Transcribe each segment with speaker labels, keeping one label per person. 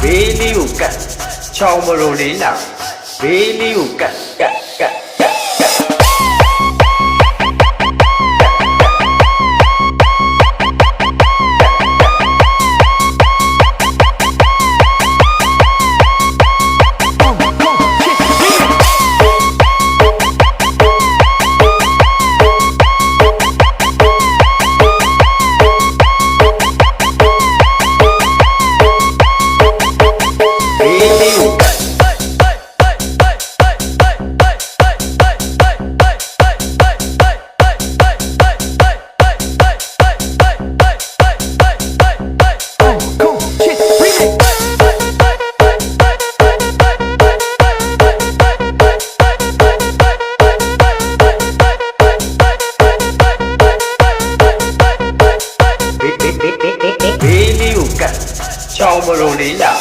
Speaker 1: Beli ukat, ciao morolina. Beli ukat, kat. Ciao morolina.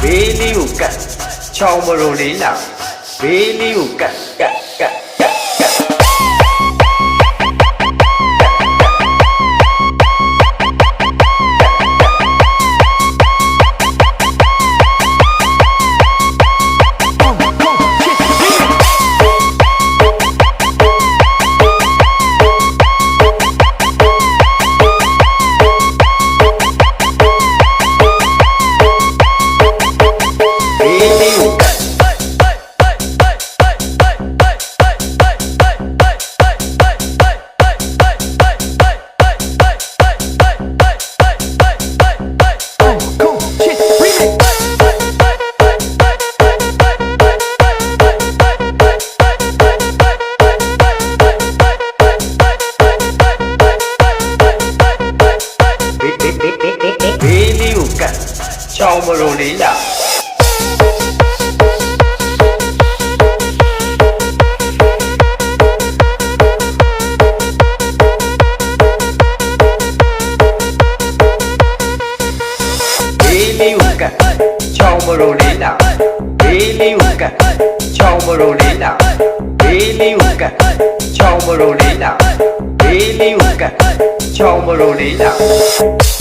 Speaker 1: Beli ukat, ciao morolina. Beli ukat, kat. Beli ukat, ciao morolina. Beli ukat, ciao morolina. Beli ukat, ciao morolina. Beli ukat, ciao morolina. Beli ukat, ciao morolina.